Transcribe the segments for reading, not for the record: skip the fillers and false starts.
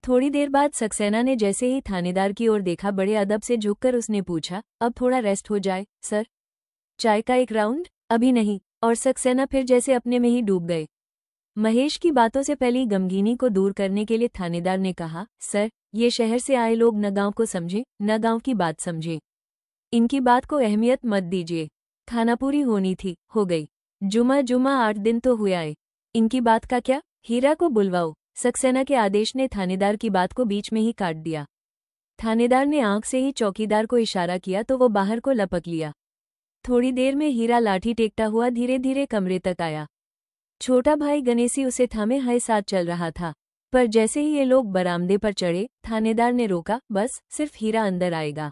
थोड़ी देर बाद सक्सेना ने जैसे ही थानेदार की ओर देखा बड़े अदब से झुककर उसने पूछा, अब थोड़ा रेस्ट हो जाए सर, चाय का एक राउंड? अभी नहीं। और सक्सेना फिर जैसे अपने में ही डूब गए। महेश की बातों से पहली गमगीनी को दूर करने के लिए थानेदार ने कहा, सर, ये शहर से आए लोग न गांव को समझे न गांव की बात समझे। इनकी बात को अहमियत मत दीजिए। खाना पूरी होनी थी, हो गई। जुमा 8 दिन तो हुए आए। इनकी बात का क्या? हीरा को बुलवाओ। सक्सेना के आदेश ने थानेदार की बात को बीच में ही काट दिया। थानेदार ने आंख से ही चौकीदार को इशारा किया तो वो बाहर को लपक लिया। थोड़ी देर में हीरा लाठी टेकता हुआ धीरे धीरे कमरे तक आया। छोटा भाई गणेशी उसे थामे हाय साथ चल रहा था, पर जैसे ही ये लोग बरामदे पर चढ़े, थानेदार ने रोका, बस सिर्फ हीरा अंदर आएगा।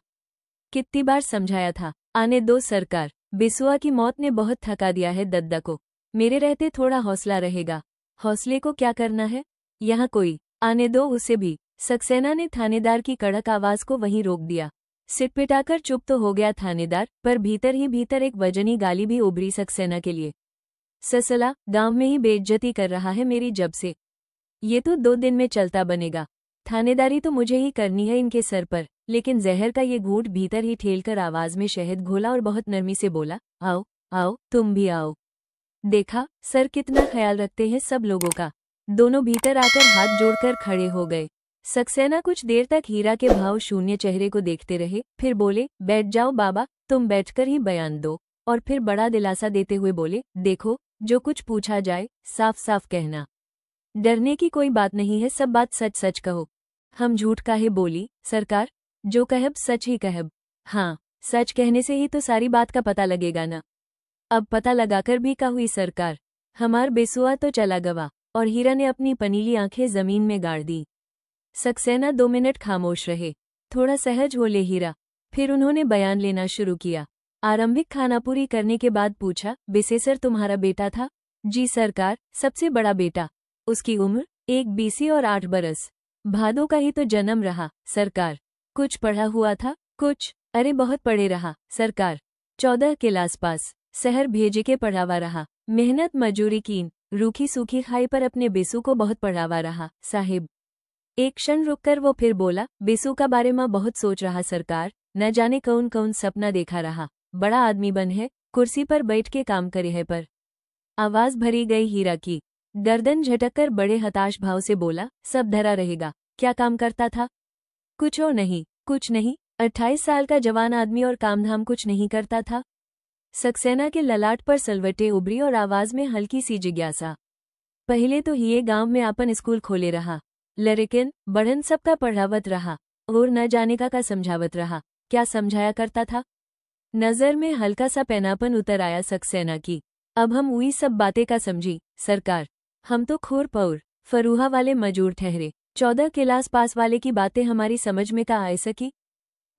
कितनी बार समझाया था, आने दो सरकार, बिसुआ की मौत ने बहुत थका दिया है दद्दा को, मेरे रहते थोड़ा हौसला रहेगा। हौसले को क्या करना है? यहाँ कोई, आने दो उसे भी। सक्सेना ने थानेदार की कड़क आवाज को वहीं रोक दिया। सिटपिटाकर चुप तो हो गया थानेदार, पर भीतर ही भीतर एक वजनी गाली भी उभरी सक्सेना के लिए। ससला, गांव में ही बेइज्जती कर रहा है मेरी जब से। ये तो 2 दिन में चलता बनेगा। थानेदारी तो मुझे ही करनी है इनके सर पर। लेकिन जहर का ये घूंट भीतर ही ठेलकर आवाज में शहद घोला और बहुत नरमी से बोला, आओ आओ तुम भी आओ। देखा सर कितना ख्याल रखते हैं सब लोगों का। दोनों भीतर आकर हाथ जोड़कर खड़े हो गए। सक्सेना कुछ देर तक हीरा के भाव शून्य चेहरे को देखते रहे, फिर बोले, बैठ जाओ बाबा, तुम बैठकर ही बयान दो। और फिर बड़ा दिलासा देते हुए बोले, देखो, जो कुछ पूछा जाए साफ साफ कहना। डरने की कोई बात नहीं है, सब बात सच सच कहो। हम झूठ काहे बोली सरकार, जो कहब सच ही कहब। हाँ, सच कहने से ही तो सारी बात का पता लगेगा ना। अब पता लगाकर भी का हुई सरकार, हमार बेसुआ तो चला गवा। और हीरा ने अपनी पनीली आंखें जमीन में गाड़ दी। सक्सेना 2 मिनट खामोश रहे, थोड़ा सहज हो ले हीरा। फिर उन्होंने बयान लेना शुरू किया। आरंभिक खाना पूरी करने के बाद पूछा, बिसेसर तुम्हारा बेटा था? जी सरकार, सबसे बड़ा बेटा। उसकी उम्र 1 बीसी और 8 बरस। भादों का ही तो जन्म रहा सरकार। कुछ पढ़ा हुआ था? कुछ, अरे बहुत पढ़े रहा सरकार। 14 क्लास पास। शहर भेजे के पढ़ावा रहा, मेहनत मजूरी कीन, रूखी सूखी खाई पर अपने बेसू को बहुत पढ़ावा रहा साहिब। एक क्षण रुककर वो फिर बोला, बेसू का बारे में बहुत सोच रहा सरकार, न जाने कौन कौन सपना देखा रहा। बड़ा आदमी बन है, कुर्सी पर बैठ के काम करे है पर। आवाज भरी गई हीरा की। गर्दन झटककर बड़े हताश भाव से बोला, सब धरा रहेगा। क्या काम करता था? कुछ और नहीं, कुछ नहीं। 28 साल का जवान आदमी और कामधाम कुछ नहीं करता था? सक्सेना के ललाट पर सलवटें उभरी और आवाज में हल्की सी जिज्ञासा। पहले तो ये गांव में अपन स्कूल खोले रहा, लेकिन बढ़न सबका पढ़ावत रहा और न जाने का समझावत रहा। क्या समझाया करता था? नजर में हल्का सा पैनापन उतर आया सक्सेना की। अब हम उई सब बातें का समझी सरकार। हम तो खूर पौर फरूहा वाले मजूर ठहरे। 14 क्लास पास वाले की बातें हमारी समझ में का आ सकी?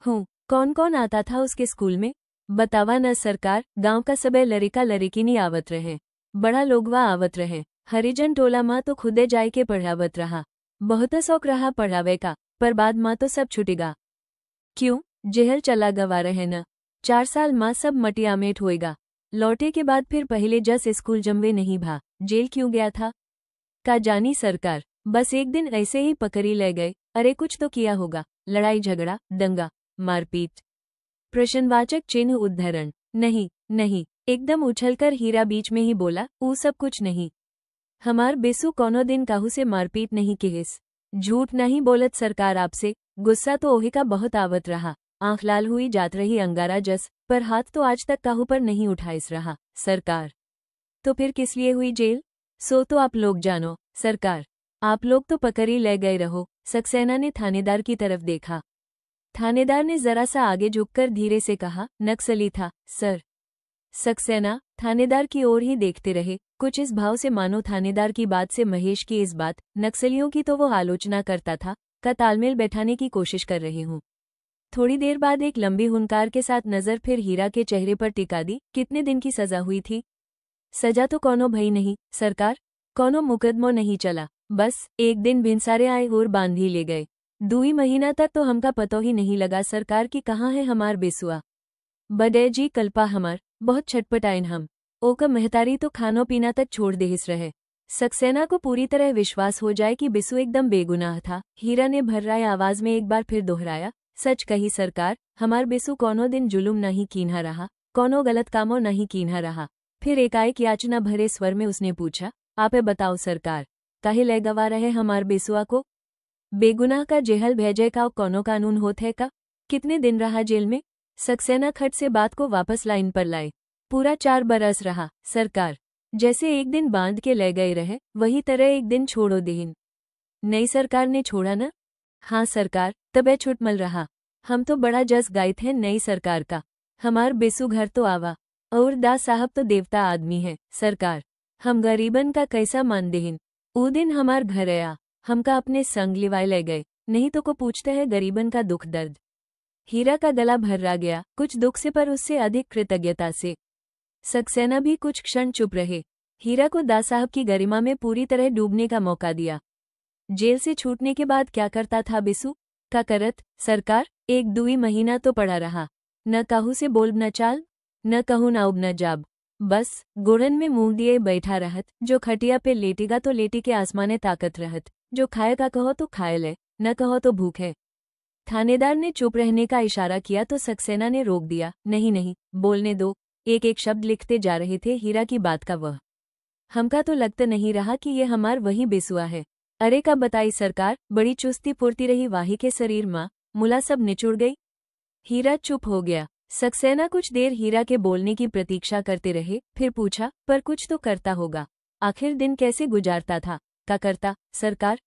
हूँ, कौन कौन आता था उसके स्कूल में? बतावा न सरकार, गांव का सबे लड़का लड़किनी आवत रहे, बड़ा लोगवा आवत रहे। हरिजन टोला माँ तो खुदे जाए के पढ़ावत रहा। बहुत शौक रहा पढ़ावे का, पर बाद माँ तो सब छुटेगा। क्यों? जेहल चला गवा रहे न। 4 साल माँ सब मटियामेट होएगा। लौटे के बाद फिर पहले जस स्कूल जमवे नहीं भा, जेल क्यों गया था? का जानी सरकार, बस एक दिन ऐसे ही पकड़ी ले गए। अरे कुछ तो किया होगा, लड़ाई झगड़ा, दंगा, मारपीट। प्रश्नवाचक चिन्ह उद्धरण। नहीं नहीं, एकदम उछलकर हीरा बीच में ही बोला, ऊ सब कुछ नहीं। हमार बेसू कोनो दिन काहू से मारपीट नहीं किहिस। झूठ नहीं बोलत सरकार आपसे। गुस्सा तो ओहे का बहुत आवत रहा, आंख लाल हुई जात रही अंगारा जस, पर हाथ तो आज तक काहू पर नहीं उठाइस रहा सरकार। तो फिर किस लिए हुई जेल? सो तो आप लोग जानो सरकार। आप लोग तो पकड़ी ले गए रहो। सक्सेना ने थानेदार की तरफ देखा। थानेदार ने जरा सा आगे झुककर धीरे से कहा, नक्सली था सर। सक्सेना थानेदार की ओर ही देखते रहे, कुछ इस भाव से मानो थानेदार की बात से महेश की इस बात, नक्सलियों की तो वो आलोचना करता था, का तालमेल बैठाने की कोशिश कर रही हूँ। थोड़ी देर बाद एक लंबी हुंकार के साथ नजर फिर हीरा के चेहरे पर टिका दी। कितने दिन की सजा हुई थी? सजा तो कोनो भई नहीं सरकार, कोनो मुकदमो नहीं चला, बस एक दिन भिनसारे आए और बांध ही ले गए। 2 महीना तक तो हमका पतो ही नहीं लगा सरकार की कहाँ है हमार बेसुआ। बडे जी कल्पा हमार, बहुत छटपटाइन हम। ओका महतारी तो खानो पीना तक छोड़ देहिस रहे। सक्सेना को पूरी तरह विश्वास हो जाए कि बिसु एकदम बेगुनाह था। हीरा ने भर्राए आवाज में एक बार फिर दोहराया, सच कही सरकार, हमार बिसु कोनो दिन जुलुम नहीं कीन्हा रहा, कोनो गलत कामों नहीं कीन्हा रहा। फिर एकाएक याचना भरे स्वर में उसने पूछा, आपे बताओ सरकार, काहे ले गवा रहे हमार बेसुआ को? बेगुनाह का जेहल भेजे का कोनो कानून होत है का? कितने दिन रहा जेल में? सक्सेना खट से बात को वापस लाइन पर लाए। पूरा 4 बरस रहा सरकार। जैसे एक दिन बांध के ले गए रहे, वही तरह एक दिन छोड़ो देहिन। नई सरकार ने छोड़ा ना? हाँ सरकार, तबे छुटमल रहा। हम तो बड़ा जस गाए थे नई सरकार का। हमार बेसु घर तो आवा, और दास साहब तो देवता आदमी है सरकार। हम गरीबन का कैसा मान देहिन। ऊ दिन हमार घर आया, हमका अपने संग लिवाए ले गए, नहीं तो को पूछते हैं गरीबन का दुख दर्द। हीरा का गला भर्रा गया, कुछ दुख से पर उससे अधिक कृतज्ञता से। सक्सेना भी कुछ क्षण चुप रहे। हीरा को दास साहब की गरिमा में पूरी तरह डूबने का मौका दिया। जेल से छूटने के बाद क्या करता था बिसु? का करत सरकार, 1-2 महीना तो पड़ा रहा। न कहू से बोल न चाल, न कहू न उब न जाब। बस गुड़न में मुंह दिए बैठा रहत, जो खटिया पे लेटेगा तो लेटी के आसमाने ताकत रहत, जो खाए का कहो तो खाए ले, न कहो तो भूखे। थानेदार ने चुप रहने का इशारा किया तो सक्सेना ने रोक दिया, नहीं नहीं, बोलने दो। एक एक शब्द लिखते जा रहे थे हीरा की बात का वह। हमका तो लगता नहीं रहा कि ये हमार वही बेसुआ है। अरे का बताई सरकार, बड़ी चुस्ती फुर्ती रही वाही के शरीर माँ, मुला सब निचुड़ गई। हीरा चुप हो गया। सक्सेना कुछ देर हीरा के बोलने की प्रतीक्षा करते रहे, फिर पूछा, पर कुछ तो करता होगा। आखिर दिन कैसे गुजारता था? का करता सरकार?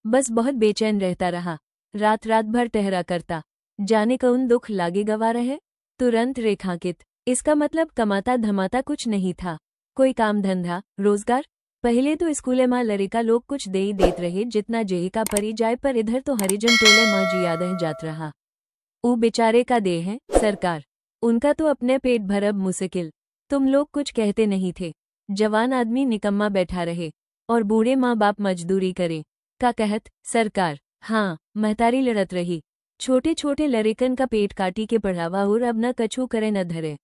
बस बहुत बेचैन रहता रहा, रात रात भर टहरा करता, जाने कौन दुख लागे गवा रहे। तुरंत रेखांकित, इसका मतलब कमाता धमाता कुछ नहीं था, कोई काम धंधा रोजगार। पहले तो स्कूले माँ लड़का लोग कुछ दे ही देत रहे जितना जेही का परी जाए, पर इधर तो हरिजन टोले माँ जियादह जात रहा। ऊ बेचारे का दे है सरकार, उनका तो अपने पेट भरब मुश्किल। तुम लोग कुछ कहते नहीं थे, जवान आदमी निकम्मा बैठा रहे, और बूढ़े माँ बाप मजदूरी करे। का कहत सरकार? हाँ, महतारी लड़त रही, छोटे छोटे लड़कन का पेट काटी के पढ़ावा और अब न कछु करे न धरे।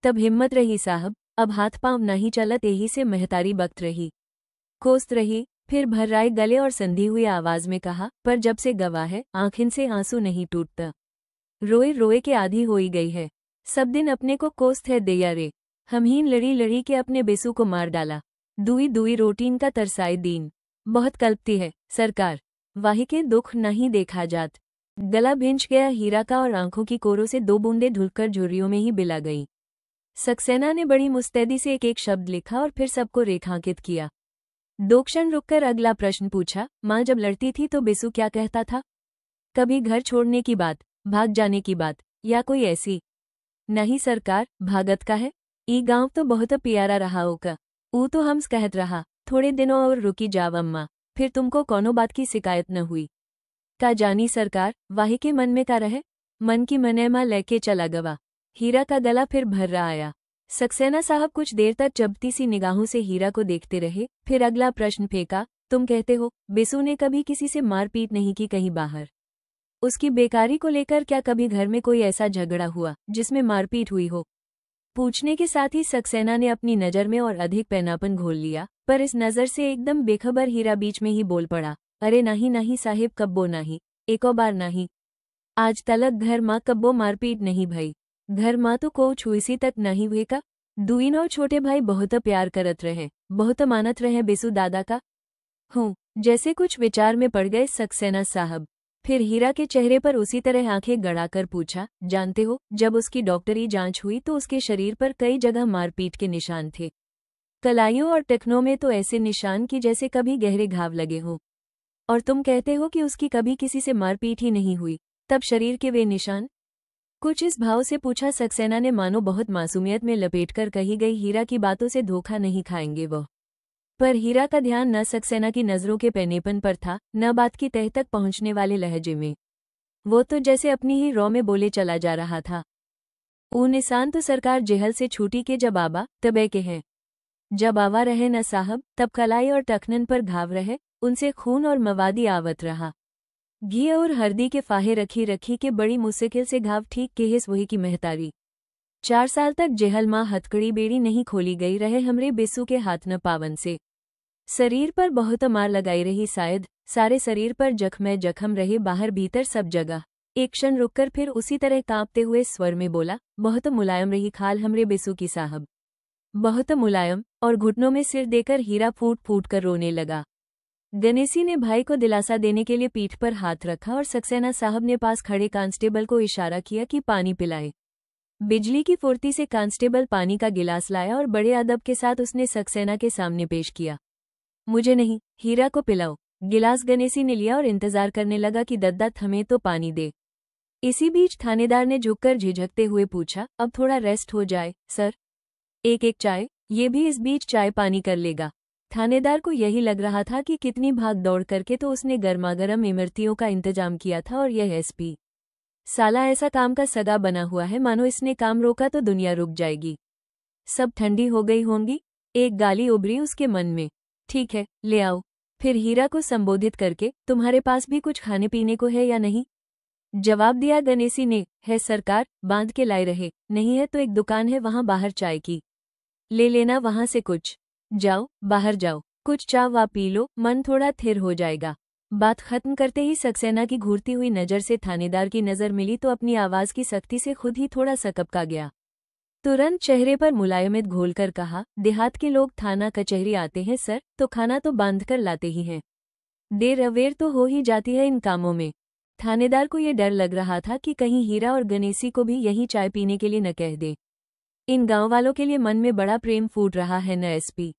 तब हिम्मत रही साहब, अब हाथ पांव नहीं चलत, यही से महतारी बकत रही, कोस्त रही। फिर भर्राए गले और संधी हुई आवाज में कहा, पर जब से गवाह है आंखिन से आंसू नहीं टूटता, रोए रोए के आधी होई गई है। सब दिन अपने को कोस्त है दिया रे, हमहीन लड़ी लड़ी के अपने बेसू को मार डाला। दुई दुई रोटीन का तरसाए दीन, बहुत कल्पती है सरकार, वाही के दुख नहीं देखा जात। गला भिंच गया हीरा का और आंखों की कोरों से 2 बूंदें ढुलकर झुर्रियों में ही बिला गई। सक्सेना ने बड़ी मुस्तैदी से एक एक शब्द लिखा और फिर सबको रेखांकित किया। 2 क्षण रुककर अगला प्रश्न पूछा, माँ जब लड़ती थी तो बेसू क्या कहता था? कभी घर छोड़ने की बात, भाग जाने की बात, या कोई ऐसी? नहीं सरकार, भागत का है। ई गांव तो बहुत प्यारा रहा होगा, ऊ तो हमस कहत रहा, थोड़े दिनों और रुकी जाव अम्मा, फिर तुमको कोनो बात की शिकायत न हुई। का जानी सरकार, वाही के मन में का रहे, मन की मने माँ लेके चला गवा। हीरा का गला फिर भर्रा आया। सक्सेना साहब कुछ देर तक चबती सी निगाहों से हीरा को देखते रहे, फिर अगला प्रश्न फेंका, तुम कहते हो बेसू ने कभी किसी से मारपीट नहीं की कहीं बाहर? उसकी बेकारी को लेकर क्या कभी घर में कोई ऐसा झगड़ा हुआ जिसमें मारपीट हुई हो? पूछने के साथ ही सक्सेना ने अपनी नज़र में और अधिक पैनापन घोल लिया, पर इस नज़र से एकदम बेखबर हीरा बीच में ही बोल पड़ा, अरे नहीं नहीं साहिब, कब्बो नहीं, एको बार नहीं। आज तलक घर माँ कब्बो मारपीट नहीं भई, घर माँ तो को छुईसी तक नहीं हुए का। दुईन और छोटे भाई बहुत प्यार करत रहे, बहुत मानत रहे बेसू दादा का। हूँ, जैसे कुछ विचार में पड़ गए सक्सेना साहब। फिर हीरा के चेहरे पर उसी तरह आंखें गड़ाकर पूछा, जानते हो जब उसकी डॉक्टरी जांच हुई तो उसके शरीर पर कई जगह मारपीट के निशान थे, कलाइयों और टखनों में तो ऐसे निशान कि जैसे कभी गहरे घाव लगे हों। और तुम कहते हो कि उसकी कभी किसी से मारपीट ही नहीं हुई, तब शरीर के वे निशान? कुछ इस भाव से पूछा सक्सेना ने, मानो बहुत मासूमियत में लपेटकर कही गई हीरा की बातों से धोखा नहीं खाएंगे वह। पर हीरा का ध्यान न सक्सेना की नजरों के पैनेपन पर था, न बात की तह तक पहुंचने वाले लहजे में। वो तो जैसे अपनी ही रौ में बोले चला जा रहा था, ऊ निशान तो सरकार जेहल से छूटी के जब आबा तबे के हैं। जब आवा रहे न साहब, तब कलाई और टखनन पर घाव रहे, उनसे खून और मवादी आवत रहा। घी और हल्दी के फाहे रखी रखी के बड़ी मुश्किल से घाव ठीक के हिस वही की महतारी। 4 साल तक जेहल माँ हथकड़ी बेड़ी नहीं खोली गई रहे हमरे बेसू के हाथ न पावन से। शरीर पर बहुत मार लगाई रही शायद, सारे शरीर पर जख्म रहे, बाहर भीतर सब जगह। एक क्षण रुककर फिर उसी तरह कांपते हुए स्वर में बोला, बहुत मुलायम रही खाल हमरे बेसु की साहब, बहुत मुलायम। और घुटनों में सिर देकर हीरा फूट फूट कर रोने लगा। गणेशी ने भाई को दिलासा देने के लिए पीठ पर हाथ रखा और सक्सेना साहब ने पास खड़े कांस्टेबल को इशारा किया कि पानी पिलाए। बिजली की फुर्ती से कांस्टेबल पानी का गिलास लाया और बड़े अदब के साथ उसने सक्सेना के सामने पेश किया। मुझे नहीं, हीरा को पिलाओ। गिलास गणेशी ने लिया और इंतजार करने लगा कि दद्दा थमे तो पानी दे। इसी बीच थानेदार ने झुककर झिझकते हुए पूछा, अब थोड़ा रेस्ट हो जाए सर, एक चाय। ये भी इस बीच चाय पानी कर लेगा। थानेदार को यही लग रहा था कि कितनी भाग दौड़ करके तो उसने गर्मागर्म इमरतियों का इंतजाम किया था, और यह एसपी साला ऐसा काम का सगा बना हुआ है, मानो इसने काम रोका तो दुनिया रुक जाएगी। सब ठंडी हो गई होंगी। एक गाली उभरी उसके मन में। ठीक है, ले आओ। फिर हीरा को संबोधित करके, तुम्हारे पास भी कुछ खाने पीने को है या नहीं? जवाब दिया गणेशी ने, है सरकार, बांध के लाए रहे। नहीं है तो एक दुकान है वहां बाहर चाय की, ले लेना वहां से कुछ। जाओ, बाहर जाओ, कुछ चा वा पी लो, मन थोड़ा थिर हो जाएगा। बात खत्म करते ही सक्सेना की घूरती हुई नजर से थानेदार की नजर मिली तो अपनी आवाज की सख्ती से खुद ही थोड़ा सकपका गया। तुरंत चेहरे पर मुलायमियत घोलकर कहा, देहात के लोग थाना कचहरी आते हैं सर, तो खाना तो बांध कर लाते ही हैं। देर अवेर तो हो ही जाती है इन कामों में। थानेदार को ये डर लग रहा था कि कहीं हीरा और गणेशी को भी यहीं चाय पीने के लिए न कह दे। इन गांव वालों के लिए मन में बड़ा प्रेम फूट रहा है न एसपी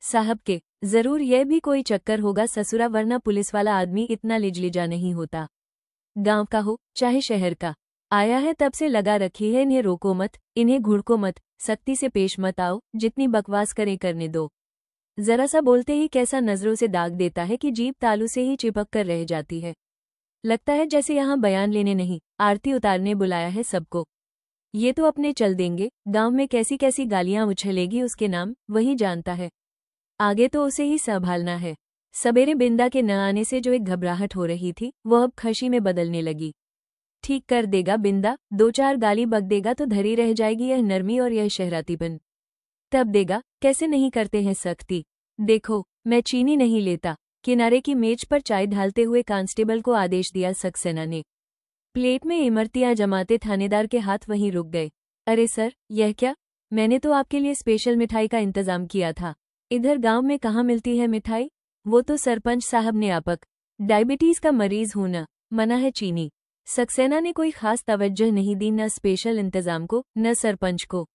साहब के। जरूर यह भी कोई चक्कर होगा ससुरा, वरना पुलिस वाला आदमी इतना लिजलिजा नहीं होता। गांव का हो चाहे शहर का, आया है तब से लगा रखी है, इन्हें रोको मत, इन्हें घुड़को मत, सख्ती से पेश मत आओ, जितनी बकवास करे करने दो। जरा सा बोलते ही कैसा नजरों से दाग देता है कि जीभ तालू से ही चिपक कर रह जाती है। लगता है जैसे यहाँ बयान लेने नहीं, आरती उतारने बुलाया है सबको। ये तो अपने चल देंगे, गांव में कैसी कैसी गालियां उछलेगी उसके नाम, वही जानता है। आगे तो उसे ही संभालना है। सवेरे बिंदा के न आने से जो एक घबराहट हो रही थी, वो अब खशी में बदलने लगी। ठीक कर देगा बिंदा, दो चार गाली बक देगा तो धरी रह जाएगी यह नरमी और यह शहरातीपन। तब देगा, कैसे नहीं करते हैं सख्ती। देखो, मैं चीनी नहीं लेता। किनारे की मेज पर चाय ढालते हुए कांस्टेबल को आदेश दिया सक्सेना ने। प्लेट में इमरतियां जमाते थानेदार के हाथ वहीं रुक गए। अरे सर, यह क्या? मैंने तो आपके लिए स्पेशल मिठाई का इंतजाम किया था। इधर गांव में कहाँ मिलती है मिठाई? वो तो सरपंच साहब ने आपक डायबिटीज का मरीज हूं न, मना है चीनी। सक्सेना ने कोई खास तवज्जो नहीं दी, न स्पेशल इंतजाम को न सरपंच को।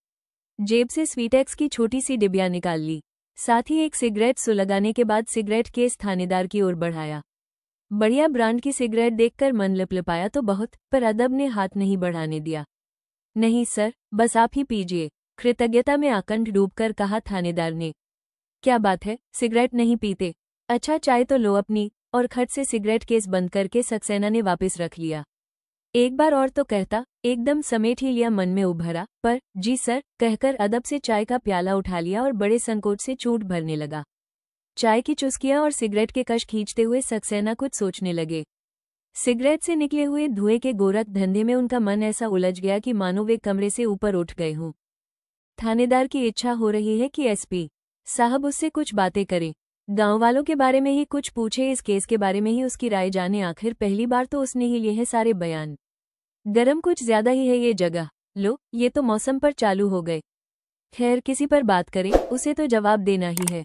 जेब से स्वीटेक्स की छोटी सी डिबिया निकाल ली, साथ ही एक सिगरेट सुलगाने के बाद सिगरेट केस थानेदार की ओर बढ़ाया। बढ़िया ब्रांड की सिगरेट देखकर मन लपलपाया तो बहुत, पर अदब ने हाथ नहीं बढ़ाने दिया। नहीं सर, बस आप ही पीजिए, कृतज्ञता में आकंठ डूबकर कहा थानेदार ने। क्या बात है, सिगरेट नहीं पीते? अच्छा चाय तो लो अपनी। और खट से सिगरेट केस बंद करके सक्सेना ने वापस रख लिया। एक बार और तो कहता, एकदम समेट ही लिया मन में उभरा, पर जी सर कहकर अदब से चाय का प्याला उठा लिया और बड़े संकोच से चूट भरने लगा। चाय की चुस्कियां और सिगरेट के कश खींचते हुए सक्सेना कुछ सोचने लगे। सिगरेट से निकले हुए धुएं के गोरख धंधे में उनका मन ऐसा उलझ गया कि मानो वे कमरे से ऊपर उठ गए हों। थानेदार की इच्छा हो रही है कि एसपी साहब उससे कुछ बातें करें, गांव वालों के बारे में ही कुछ पूछे, इस केस के बारे में ही उसकी राय जाने। आखिर पहली बार तो उसने ही लिए हैं सारे बयान। गरम कुछ ज्यादा ही है ये जगह। लो, ये तो मौसम पर चालू हो गए। खैर किसी पर बात करें, उसे तो जवाब देना ही है।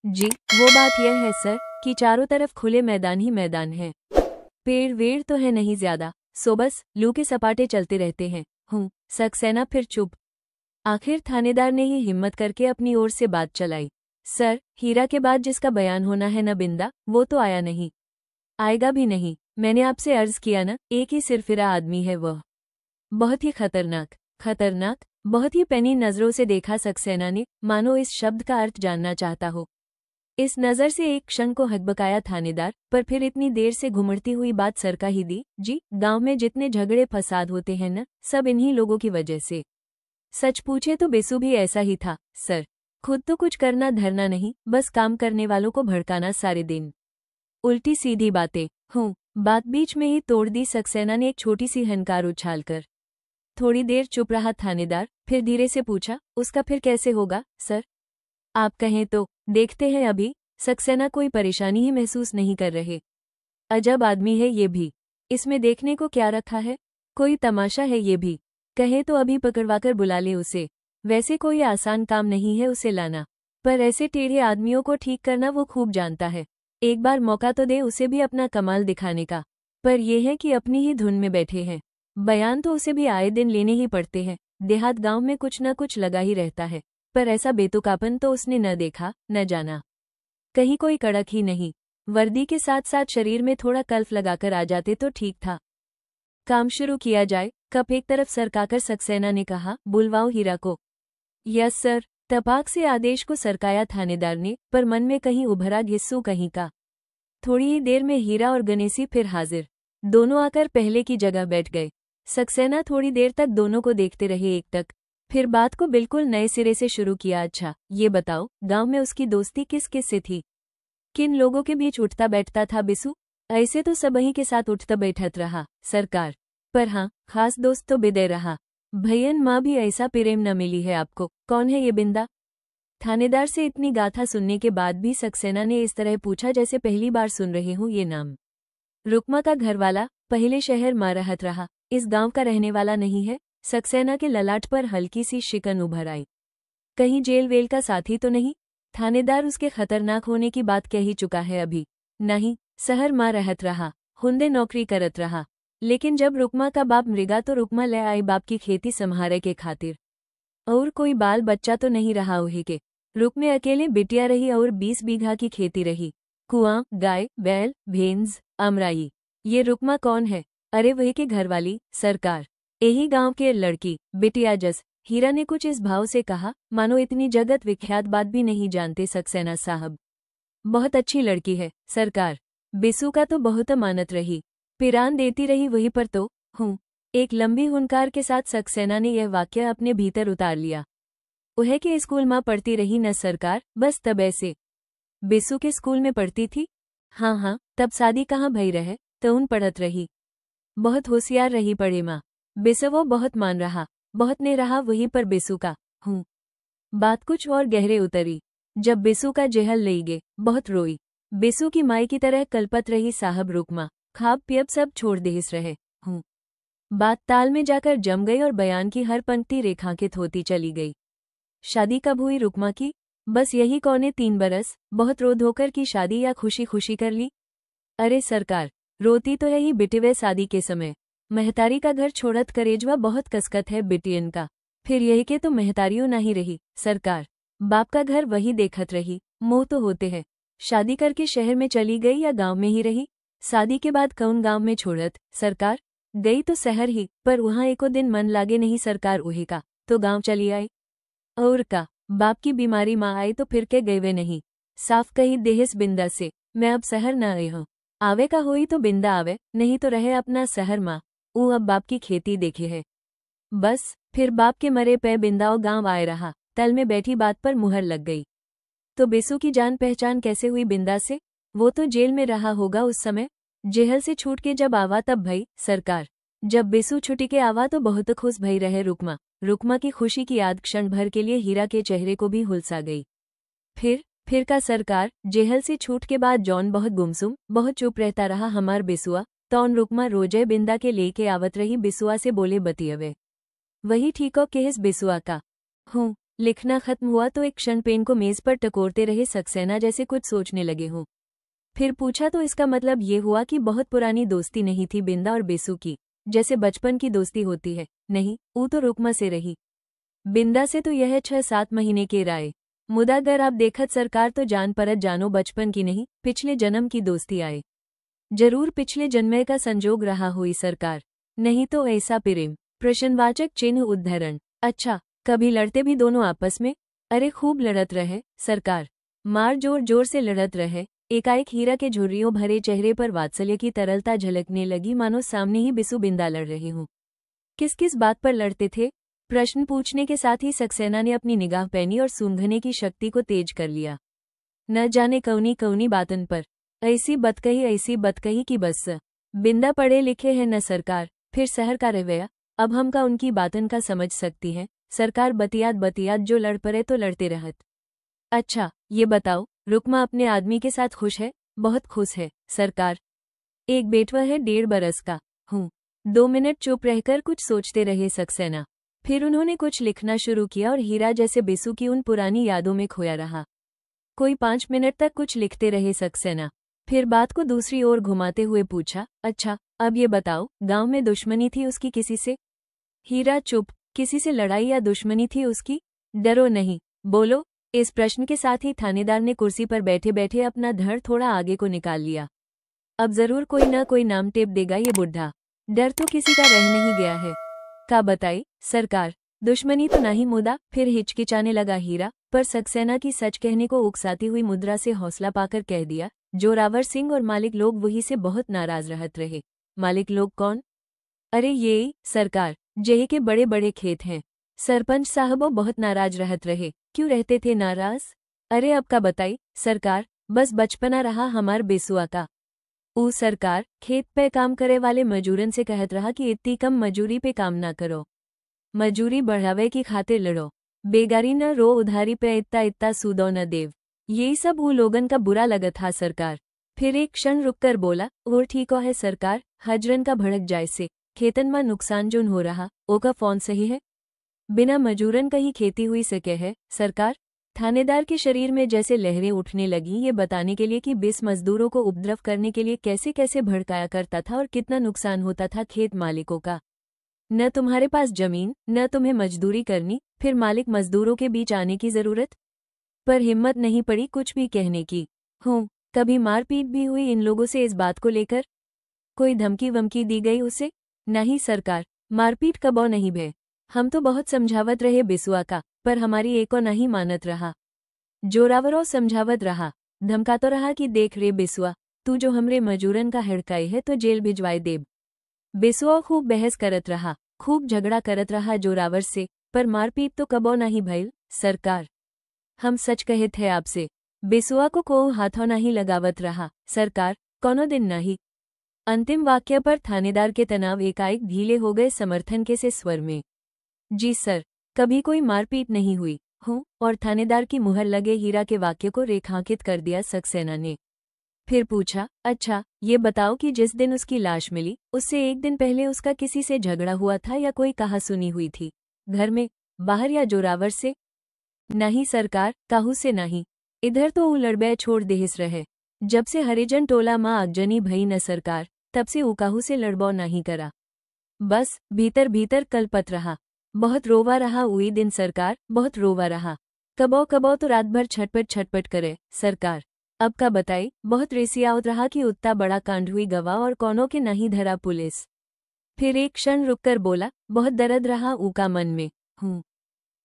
जी, वो बात यह है सर कि चारों तरफ खुले मैदान ही मैदान है। पेड़ वेड़ तो है नहीं ज्यादा, सो बस लू के सपाटे चलते रहते हैं। सक्सेना फिर चुप। आखिर थानेदार ने ही हिम्मत करके अपनी ओर से बात चलाई। सर, हीरा के बाद जिसका बयान होना है न बिंदा, वो तो आया नहीं, आएगा भी नहीं। मैंने आपसे अर्ज किया न, एक ही सिरफिरा आदमी है वह। बहुत ही खतरनाक। खतरनाक? बहुत ही पैनी नजरों से देखा सक्सेना ने, मानो इस शब्द का अर्थ जानना चाहता हो। इस नजर से एक क्षण को हकबकाया थानेदार, पर फिर इतनी देर से घुमड़ती हुई बात सरका ही दी। जी, गांव में जितने झगड़े फसाद होते हैं न, सब इन्हीं लोगों की वजह से। सच पूछे तो बेसु भी ऐसा ही था सर। खुद तो कुछ करना धरना नहीं, बस काम करने वालों को भड़काना सारे दिन। उल्टी सीधी बातें। बात बीच में ही तोड़ दी सक्सेना ने एक छोटी सी हंकार उछालकर। थोड़ी देर चुप रहा थानेदार, फिर धीरे से पूछा, उसका फिर कैसे होगा सर? आप कहें तो देखते हैं अभी। सक्सेना कोई परेशानी ही महसूस नहीं कर रहे। अजब आदमी है ये भी, इसमें देखने को क्या रखा है, कोई तमाशा है ये भी, कहे तो अभी पकड़वाकर बुला ले उसे। वैसे कोई आसान काम नहीं है उसे लाना, पर ऐसे टेढ़े आदमियों को ठीक करना वो खूब जानता है। एक बार मौका तो दे उसे भी अपना कमाल दिखाने का, पर यह है कि अपनी ही धुन में बैठे हैं। बयान तो उसे भी आए दिन लेने ही पड़ते हैं। देहात गांव में कुछ न कुछ लगा ही रहता है, पर ऐसा बेतुकापन तो उसने न देखा न जाना। कहीं कोई कड़क ही नहीं, वर्दी के साथ साथ शरीर में थोड़ा कल्फ लगाकर आ जाते तो ठीक था। काम शुरू किया जाए, कप एक तरफ सरकाकर सक्सेना ने कहा, बुलवाओ हीरा को। यस सर, तपाक से आदेश को सरकाया थानेदार ने, पर मन में कहीं उभरा घिस्सू कहीं का। थोड़ी ही देर में हीरा और गणेशी फिर हाजिर, दोनों आकर पहले की जगह बैठ गए। सक्सेना थोड़ी देर तक दोनों को देखते रहे एकटक, फिर बात को बिल्कुल नए सिरे से शुरू किया। अच्छा, ये बताओ, गांव में उसकी दोस्ती किस किस से थी? किन लोगों के बीच उठता बैठता था बिसु? ऐसे तो सबही के साथ उठता बैठत रहा सरकार, पर हाँ, खास दोस्त तो बिदे रहा। भैयन माँ भी ऐसा प्रेम न मिली है आपको। कौन है ये बिंदा? थानेदार से इतनी गाथा सुनने के बाद भी सक्सेना ने इस तरह पूछा जैसे पहली बार सुन रहे हूँ ये नाम। रुकमा का घरवाला, पहले शहर में रहत रहा, इस गांव का रहने वाला नहीं है? सक्सेना के ललाट पर हल्की सी शिकन उभर आई। कहीं जेल वेल का साथी तो नहीं? थानेदार उसके खतरनाक होने की बात कह ही चुका है अभी। नहीं, शहर में रहत रहा, हुंदे नौकरी करत रहा, लेकिन जब रुकमा का बाप मृगा तो रुकमा ले आई बाप की खेती संभारे के खातिर। और कोई बाल बच्चा तो नहीं रहा उही के। रुक में अकेले बिटिया रही और 20 बीघा की खेती रही, कुआं, गाय, बैल, भेंस, अमराई। ये रुकमा कौन है? अरे वही के घरवाली सरकार, यही गांव के लड़की, बिटिया जस। हीरा ने कुछ इस भाव से कहा मानो इतनी जगत विख्यात बात भी नहीं जानते सक्सेना साहब। बहुत अच्छी लड़की है सरकार, बिसु का तो बहुत मानत रही, पिरान देती रही वहीं पर तो हूँ। एक लंबी हुनकार के साथ सक्सेना ने यह वाक्य अपने भीतर उतार लिया। वह के स्कूल में पढ़ती रही न सरकार, बस तब ऐसे। बिसु के स्कूल में पढ़ती थी? हाँ हाँ, तब शादी कहाँ भई रहे, तो उन पढ़त रही। बहुत होशियार रही पढ़े माँ, बिसवो बहुत मान रहा, बहुत ने रहा वहीं पर बिसु का हूँ। बात कुछ और गहरे उतरी जब बिसु का जेहल ले गए, बहुत रोई। बिसु की माई की तरह कलपत रही साहब रुकमा, खाब पियब सब छोड़ देहिस रहे हूँ। बात ताल में जाकर जम गई और बयान की हर पंक्ति रेखांकित होती चली गई। शादी कब हुई रुकमा की? बस यही 3 बरस। बहुत रो धोकर की शादी या खुशी खुशी कर ली? अरे सरकार, रोती तो है ही बिटिवे शादी के समय। महतारी का घर छोड़त करेजवा बहुत कसकत है बिटियन का। फिर यही के तो महतारियों नहीं रही सरकार, बाप का घर वही देखत रही। मोह तो होते हैं। शादी करके शहर में चली गई या गांव में ही रही? शादी के बाद कौन गांव में छोड़त सरकार? गई तो शहर ही, पर वहां एको दिन मन लागे नहीं सरकार उही का, तो गांव चली आई। और का बाप की बीमारी माँ आई तो फिर के गए वे नहीं। साफ कही देहिस बिंदा से, मैं अब शहर न आई हूँ। आवे का होई तो बिंदा आवे, नहीं तो रहे अपना शहर माँ। ऊ अब बाप की खेती देखे है बस। फिर बाप के मरे पे बिंदाओ गांव आए रहा, तल में बैठी बात पर मुहर लग गई। तो बिसु की जान पहचान कैसे हुई बिंदा से? वो तो जेल में रहा होगा उस समय। जेहल से छूट के जब आवा तब भई सरकार। जब बिसु छुटी के आवा तो बहुत खुश भई रहे रुकमा। रुकमा की खुशी की याद क्षण भर के लिए हीरा के चेहरे को भी हुलसा गई। फिर का सरकार, जेहल से छूट के बाद जॉन बहुत गुमसुम, बहुत चुप रहता रहा हमार बिसुआ। तौन रुकमा रोजे बिंदा के लेके आवत रही, बिसुआ से बोले बतियवे। वही ठीको केहस बिसुआ का हूँ। लिखना खत्म हुआ तो एक क्षण पेन को मेज पर टकोरते रहे सक्सेना, जैसे कुछ सोचने लगे हों। फिर पूछा तो इसका मतलब ये हुआ कि बहुत पुरानी दोस्ती नहीं थी बिंदा और बिसु की, जैसे बचपन की दोस्ती होती है? नहीं, ऊ तो रुकमा से रही। बिंदा से तो यह 6-7 महीने के राय। मुदा अगर आप देखत सरकार तो जान परत जानो बचपन की नहीं, पिछले जन्म की दोस्ती आए। जरूर पिछले जन्मे का संजोग रहा हुई सरकार, नहीं तो ऐसा प्रेम। प्रश्नवाचक चिन्ह उद्धरण। अच्छा, कभी लड़ते भी दोनों आपस में? अरे खूब लड़त रहे सरकार, मार जोर जोर से लड़त रहे। एकाएक हीरा के झुर्रियों भरे चेहरे पर वात्सल्य की तरलता झलकने लगी, मानो सामने ही बिसु बिंदा लड़ रही हूँ। किस किस बात पर लड़ते थे? प्रश्न पूछने के साथ ही सक्सेना ने अपनी निगाह पहनी और सूंघने की शक्ति को तेज कर लिया। न जाने कौनी कौनी बातन पर ऐसी बतकही कि बस। बिंदा पढ़े लिखे हैं न सरकार, फिर शहर का रवैया अब हम का उनकी बातन का समझ सकती हैं सरकार। बतियात बतियात जो लड़ पड़े तो लड़ते रहत। अच्छा, ये बताओ, रुकमा अपने आदमी के साथ खुश है? बहुत खुश है सरकार। एक बेटवा है 1.5 बरस का। हूँ। 2 मिनट चुप रहकर कुछ सोचते रहे सक्सेना। फिर उन्होंने कुछ लिखना शुरू किया और हीरा जैसे बेसु की उन पुरानी यादों में खोया रहा। कोई 5 मिनट तक कुछ लिखते रहे सक्सेना। फिर बात को दूसरी ओर घुमाते हुए पूछा, अच्छा अब ये बताओ, गांव में दुश्मनी थी उसकी किसी से? हीरा चुप। किसी से लड़ाई या दुश्मनी थी उसकी? डरो नहीं, बोलो। इस प्रश्न के साथ ही थानेदार ने कुर्सी पर बैठे बैठे अपना धड़ थोड़ा आगे को निकाल लिया। अब जरूर कोई ना कोई नाम टेप देगा ये बुढ़ा। डर तो किसी का रह नहीं गया है। का बताई सरकार। दुश्मनी तो नहीं मुदा। फिर हिचकिचाने लगा हीरा, पर सक्सेना की सच कहने को उकसाती हुई मुद्रा से हौसला पाकर कह दिया, जोरावर सिंह और मालिक लोग वही से बहुत नाराज रहत रहे। मालिक लोग कौन? अरे ये सरकार, जेही के बड़े बड़े खेत हैं। सरपंच साहबो बहुत नाराज रहत रहे। क्यों रहते थे नाराज? अरे अब का बताई सरकार, बस बचपना रहा हमार बेसुआ का। ऊ सरकार, खेत पे काम करे वाले मजूरन से कहत रहा कि इतनी कम मजूरी पे काम ना करो, मजूरी बढ़ावे की खातिर लड़ो, बेगारी न रो, उधारी पे इतना इतना सूदो न देव। यही सब ऊ लोगन का बुरा लगत था सरकार। फिर एक क्षण रुककर बोला, और ठीक है सरकार, हजरन का भड़क जाए से खेतन में नुकसान जोन हो रहा, ओका फोन सही है? बिना मजूरन कहीं खेती हुई सके है सरकार। थानेदार के शरीर में जैसे लहरें उठने लगीं ये बताने के लिए कि 20 मजदूरों को उपद्रव करने के लिए कैसे कैसे भड़काया करता था और कितना नुकसान होता था खेत मालिकों का। न तुम्हारे पास जमीन, न तुम्हें मजदूरी करनी, फिर मालिक मजदूरों के बीच आने की जरूरत? पर हिम्मत नहीं पड़ी कुछ भी कहने की। हूँ। कभी मारपीट भी हुई इन लोगों से इस बात को लेकर? कोई धमकी वमकी दी गई उसे? नहीं सरकार, मारपीट कबो नहीं भे। हम तो बहुत समझावत रहे बिसुआ का, पर हमारी एको नहीं मानत रहा। जोरावरों समझावत रहा, धमकातो रहा कि देख रे बिसुआ, तू जो हमरे मजूरन का हड़काई है तो जेल भिजवाए देब। बिसुआ खूब बहस करत रहा, खूब झगड़ा करत रहा जोरावर से, पर मारपीट तो कबो नहीं भइल सरकार। हम सच कहे थे आपसे। बिसुआ को हाथों नहीं लगावत रहा सरकार, कोनो दिन नहीं। अंतिम वाक्य पर थानेदार के तनाव एकाएक ढीले हो गए समर्थन के से स्वर में। जी सर, कभी कोई मारपीट नहीं हुई। हूँ। और थानेदार की मुहर लगे हीरा के वाक्य को रेखांकित कर दिया सक्सेना ने। फिर पूछा, अच्छा ये बताओ कि जिस दिन उसकी लाश मिली उससे एक दिन पहले उसका किसी से झगड़ा हुआ था या कोई कहा सुनी हुई थी? घर में, बाहर या जोरावर से? नहीं सरकार, काहू से नहीं। इधर तो ऊ लड़बे छोड़ देहिस रहे। जब से हरिजन टोला माँ आगजनी भई न सरकार, तब से ऊ काहू से लड़बो नहीं करा। बस भीतर भीतर कलपत रहा। बहुत रोवा रहा उई दिन सरकार, बहुत रोवा रहा। कबो कबो तो रात भर छटपट छटपट करे सरकार। अब का बताई, बहुत रेसियावत रहा कि उतना बड़ा कांड हुई गवा और कौनों के नहीं धरा पुलिस। फिर एक क्षण रुककर बोला, बहुत दर्द रहा ऊका मन में। हूँ।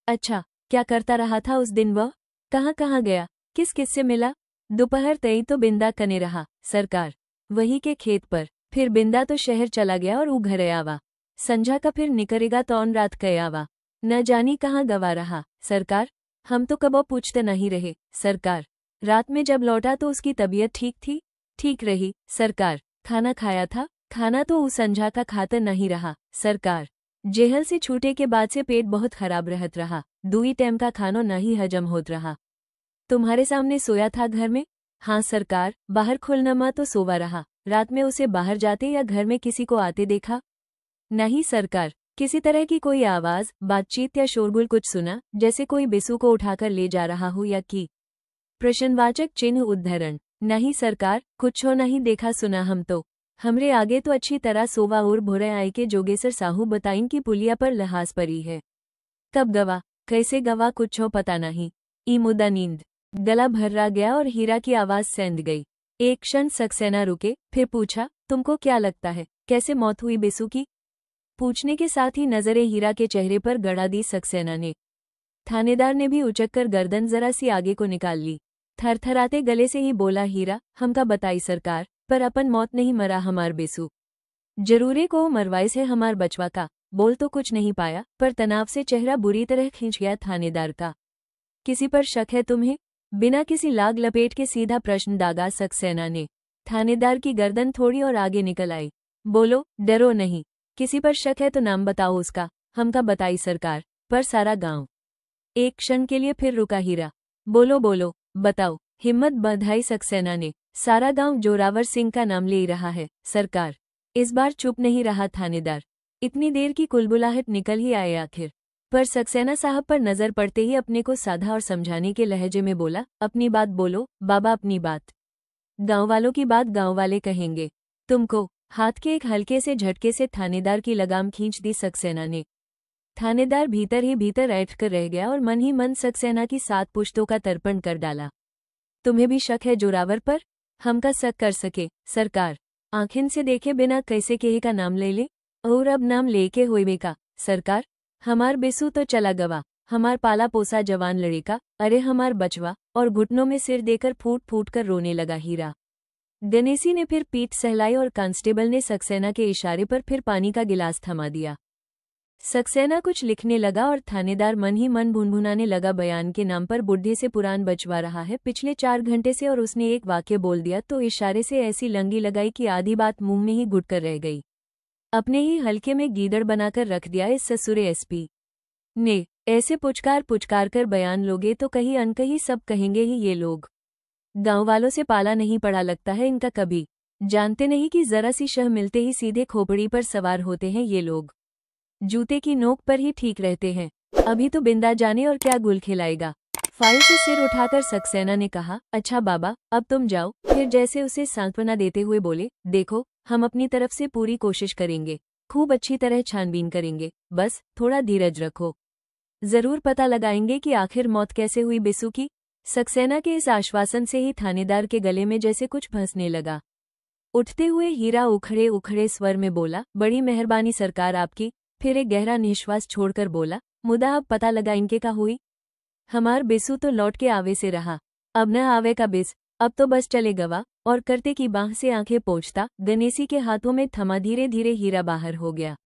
अच्छा, क्या करता रहा था उस दिन वह? कहाँ कहाँ गया, किस किस से मिला? दोपहर तई तो बिंदा कने रहा सरकार, वही के खेत पर। फिर बिंदा तो शहर चला गया और ऊ घरे आवा। संझा का फिर निकरेगा तौन रात कय आवा। न जानी कहाँ गवा रहा सरकार। हम तो कबो पूछते नहीं रहे सरकार। रात में जब लौटा तो उसकी तबीयत ठीक थी? ठीक रही सरकार। खाना खाया था? खाना तो ऊ संझा का खातर नहीं रहा सरकार। जेहल से छूटे के बाद से पेट बहुत खराब रहत रहा, दुई टाइम का खानो नहीं हजम होत रहा। तुम्हारे सामने सोया था घर में? हाँ सरकार, बाहर खुलनमा तो सोवा रहा। रात में उसे बाहर जाते या घर में किसी को आते देखा? नहीं सरकार। किसी तरह की कोई आवाज, बातचीत या शोरगुल कुछ सुना, जैसे कोई बिसु को उठाकर ले जा रहा हो या कि? प्रश्नवाचक चिन्ह उद्धरण। नहीं सरकार, कुछ हो नहीं देखा सुना हम तो। हमरे आगे तो अच्छी तरह सोवा और भोरे आए के जोगेसर साहू बताइन की पुलिया पर लहास परी है। कब गवा, कैसे गवा कुछ हो पता नहीं। ई मुद्दा नींद। गला भर्रा गया और हीरा की आवाज सेंध गई। एक क्षण सक्सेना रुके, फिर पूछा, तुमको क्या लगता है कैसे मौत हुई बिसु की? पूछने के साथ ही नजरें हीरा के चेहरे पर गड़ा दी सक्सेना ने। थानेदार ने भी उचककर गर्दन जरा सी आगे को निकाल ली। थरथराते गले से ही बोला, हीरा, हमका बताई सरकार, पर अपन मौत नहीं मरा हमार बेसु। जरूरे को मरवाइस है हमार बचवा का। बोल तो कुछ नहीं पाया, पर तनाव से चेहरा बुरी तरह खींच गया थानेदार का। किसी पर शक है तुम्हें? बिना किसी लाग लपेट के सीधा प्रश्न दागा सक्सेना ने। थानेदार की गर्दन थोड़ी और आगे निकल आई। बोलो, डरो नहीं। किसी पर शक है तो नाम बताओ उसका। हमका बताई सरकार, पर सारा गांव। एक क्षण के लिए फिर रुका हीरा। बोलो बोलो, बताओ। हिम्मत बंधाई सक्सेना ने। सारा गांव जोरावर सिंह का नाम ले रहा है सरकार। इस बार चुप नहीं रहा थानेदार। इतनी देर की कुलबुलाहट निकल ही आए आखिर। पर सक्सेना साहब पर नजर पड़ते ही अपने को साधा और समझाने के लहजे में बोला, अपनी बात बोलो बाबा, अपनी बात। गांव वालों की बात गांव वाले कहेंगे। तुमको। हाथ के एक हल्के से झटके से थानेदार की लगाम खींच दी सक्सेना ने। थानेदार भीतर ही भीतर ऐंठ कर रह गया और मन ही मन सक्सेना की 7 पुश्तों का तर्पण कर डाला। तुम्हें भी शक है जोरावर पर? हमका शक कर सके सरकार। आंखें से देखे बिना कैसे केहे का नाम ले ले? और अब नाम लेके होइबे का सरकार? हमार बेसू तो चला गवा, हमार पाला पोसा जवान लड़ेका, अरे हमार बचवा। और घुटनों में सिर देकर फूट फूट कर रोने लगा हीरा। गणेशी ने फिर पीठ सहलाई और कांस्टेबल ने सक्सेना के इशारे पर फिर पानी का गिलास थमा दिया। सक्सेना कुछ लिखने लगा और थानेदार मन ही मन भुनभुनाने लगा, बयान के नाम पर बुढ़े से पुराण बचवा रहा है पिछले 4 घंटे से, और उसने एक वाक्य बोल दिया तो इशारे से ऐसी लंगी लगाई कि आधी बात मुंह में ही घुट कर रह गई। अपने ही हल्के में गीदड़ बनाकर रख दिया इस ससुरे एसपी ने। ऐसे पुचकार पुचकार कर बयान लोगे तो कहीं अनकहीं सब कहेंगे ही ये लोग। गांव वालों से पाला नहीं पड़ा लगता है इनका कभी। जानते नहीं कि जरा सी शह मिलते ही सीधे खोपड़ी पर सवार होते हैं ये लोग। जूते की नोक पर ही ठीक रहते हैं। अभी तो बिंदा जाने और क्या गुल खिलाएगा। फाइल से सिर उठाकर सक्सेना ने कहा, अच्छा बाबा अब तुम जाओ। फिर जैसे उसे सांत्वना देते हुए बोले, देखो हम अपनी तरफ से पूरी कोशिश करेंगे, खूब अच्छी तरह छानबीन करेंगे, बस थोड़ा धीरज रखो। जरूर पता लगाएंगे कि आखिर मौत कैसे हुई बिसु की। सक्सेना के इस आश्वासन से ही थानेदार के गले में जैसे कुछ फंसने लगा। उठते हुए हीरा उखड़े उखड़े स्वर में बोला, बड़ी मेहरबानी सरकार आपकी। फिर एक गहरा निश्वास छोड़कर बोला, मुदा अब पता लगा इनके का हुई। हमार बेसू तो लौट के आवे से रहा, अब न आवे का बिस, अब तो बस चले गवा। और करते की बाह से आंखें पोंछता गणेशी के हाथों में थमा धीरे धीरे हीरा बाहर हो गया।